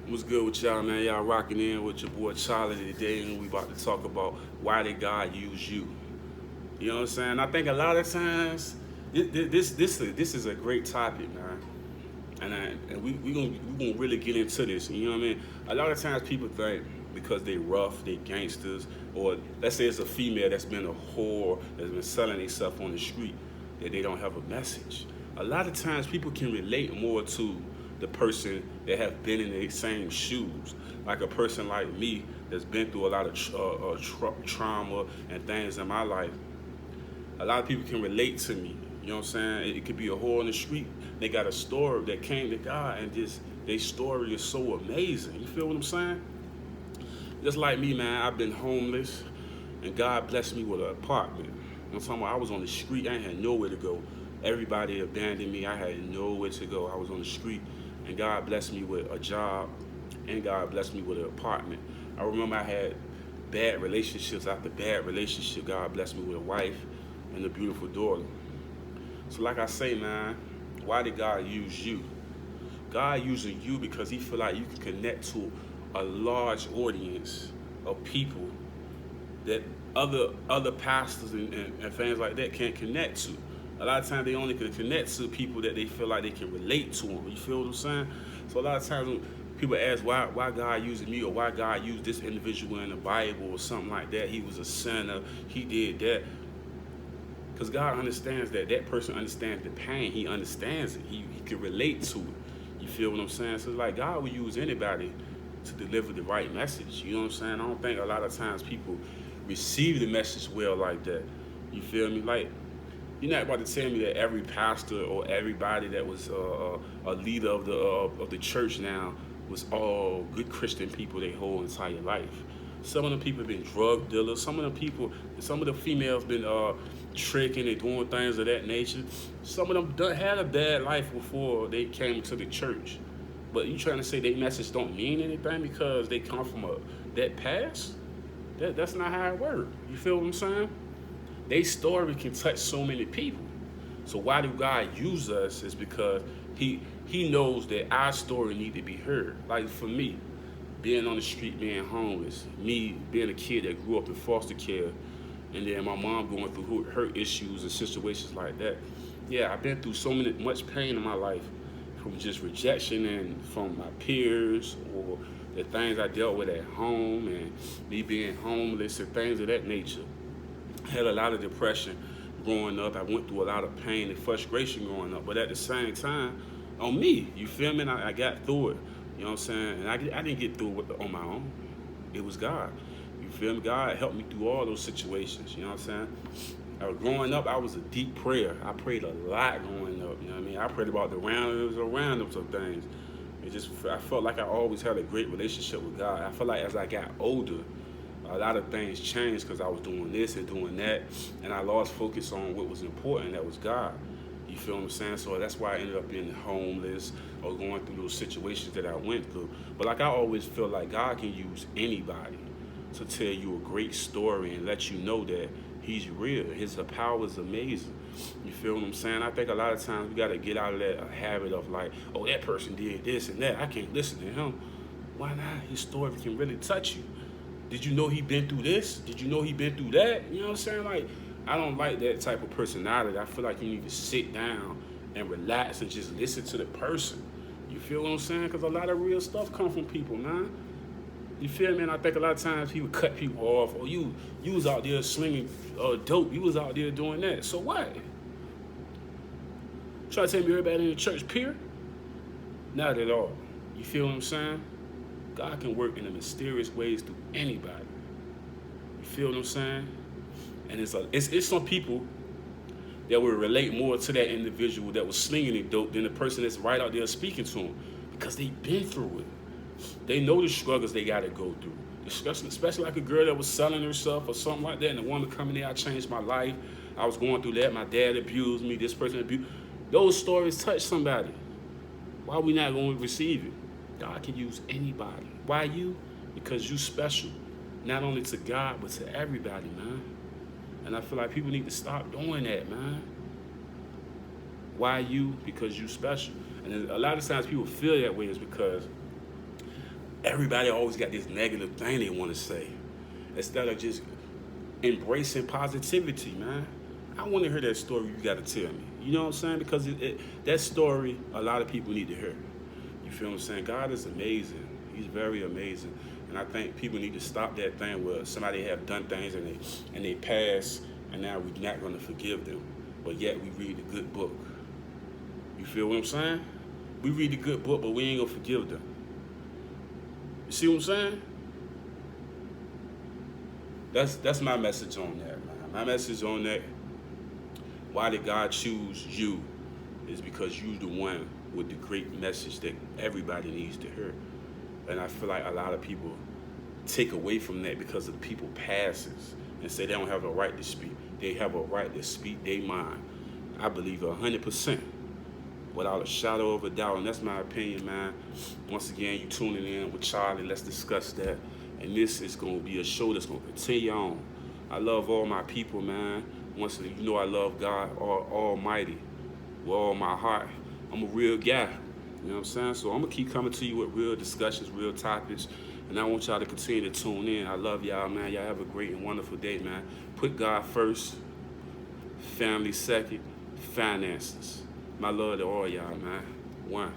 What's good with y'all, man? Y'all rocking in with your boy Charlie today, and we about to talk about why did God use you? You know what I'm saying? I think a lot of times this is a great topic, man. And we gonna really get into this. You know what I mean? A lot of times people think because they rough, they gangsters, or let's say it's a female that's been a whore that's been selling herself on the street, that they don't have a message. A lot of times people can relate more to the person that have been in the same shoes, like a person like me that's been through a lot of trauma and things in my life. A lot of people can relate to me. You know what I'm saying? It could be a whore on the street. They got a story that came to God, and just their story is so amazing. You feel what I'm saying? Just like me, man. I've been homeless, and God blessed me with an apartment. I'm talking about I was on the street. I had nowhere to go. Everybody abandoned me. I had nowhere to go. I was on the street, and God blessed me with a job, and God blessed me with an apartment. I remember I had bad relationships after bad relationship. God blessed me with a wife and a beautiful daughter. So like I say, man, why did God use you? God using you because he feel like you can connect to a large audience of people that other pastors and things like that can't connect to. A lot of times they only can connect to people that they feel like they can relate to them. You feel what I'm saying? So a lot of times when people ask why God using me, or why God used this individual in the Bible or something like that, he was a sinner, he did that. Because God understands that person understands the pain. He understands it. He can relate to it. You feel what I'm saying? So it's like God will use anybody to deliver the right message. You know what I'm saying? I don't think a lot of times people receive the message well like that. You feel me? Like, you're not about to tell me that every pastor or everybody that was a leader of the church now was all good Christian people their whole entire life. Some of them people have been drug dealers. Some of the females been tricking and doing things of that nature. Some of them done had a bad life before they came to the church. But you trying to say their message don't mean anything because they come from that past? That's not how it works. You feel what I'm saying? Their story can touch so many people. So why do God use us? Is because He knows that our story need to be heard. Like for me, being on the street, being homeless, me being a kid that grew up in foster care, and then my mom going through her issues and situations like that. Yeah, I've been through much pain in my life, from just rejection and from my peers, or the things I dealt with at home, and me being homeless and things of that nature. I had a lot of depression growing up. I went through a lot of pain and frustration growing up, but at the same time, on me, you feel me? And I got through it. You know what I'm saying? And I didn't get through it on my own. It was God. You feel me? God helped me through all those situations. You know what I'm saying? Growing up, I was a deep prayer. I prayed a lot growing up. You know what I mean? I prayed about the randoms of things. I felt like I always had a great relationship with God. I felt like as I got older, a lot of things changed because I was doing this and doing that, and I lost focus on what was important. That was God. You feel what I'm saying? So that's why I ended up being homeless or going through those situations that I went through. But like I always feel like God can use anybody to tell you a great story and let you know that he's real. His power is amazing. You feel what I'm saying? I think a lot of times we got to get out of that habit of like, oh, that person did this and that. I can't listen to him. Why not? His story can really touch you. Did you know he been through this? Did you know he been through that? You know what I'm saying? Like, I don't like that type of personality. I feel like you need to sit down and relax and just listen to the person. You feel what I'm saying? Because a lot of real stuff come from people, man. You feel me? And I think a lot of times people cut people off. Or you was out there slinging dope. You was out there doing that. So what? Try to tell me everybody in the church, peer? Not at all. You feel what I'm saying? God can work in the mysterious ways through anybody. You feel what I'm saying? And it's some people that will relate more to that individual that was slinging it dope than the person that's right out there speaking to them, because they've been through it. They know the struggles they got to go through. Especially like a girl that was selling herself or something like that, and the woman coming there, I changed my life. I was going through that. My dad abused me. This person abused. Those stories touch somebody. Why are we not going to receive it? God can use anybody. Why you? Because you special. Not only to God, but to everybody, man. And I feel like people need to stop doing that, man. Why you? Because you special. And a lot of times people feel that way is because Everybody always got this negative thing they want to say. Instead of just embracing positivity, man. I want to hear that story you got to tell me. You know what I'm saying? Because that story, a lot of people need to hear. You feel what I'm saying? God is amazing. He's very amazing. And I think people need to stop that thing where somebody have done things and they pass, and now we're not going to forgive them. But yet we read the good book. You feel what I'm saying? We read the good book, but we ain't going to forgive them. You see what I'm saying? That's my message on that, man. My message on that, why did God choose you, is because you the one with the great message that everybody needs to hear. And I feel like a lot of people take away from that because of people passes and say they don't have a right to speak. They have a right to speak their mind. I believe 100%, without a shadow of a doubt, and that's my opinion, man. Once again, you tuning in with Charlie. Let's discuss that. And this is going to be a show that's going to continue on. I love all my people, man. Once again, you know I love God Almighty with all my heart. I'm a real guy. You know what I'm saying? So I'm going to keep coming to you with real discussions, real topics. And I want y'all to continue to tune in. I love y'all, man. Y'all have a great and wonderful day, man. Put God first, family second, finances. My love to all y'all, man. One.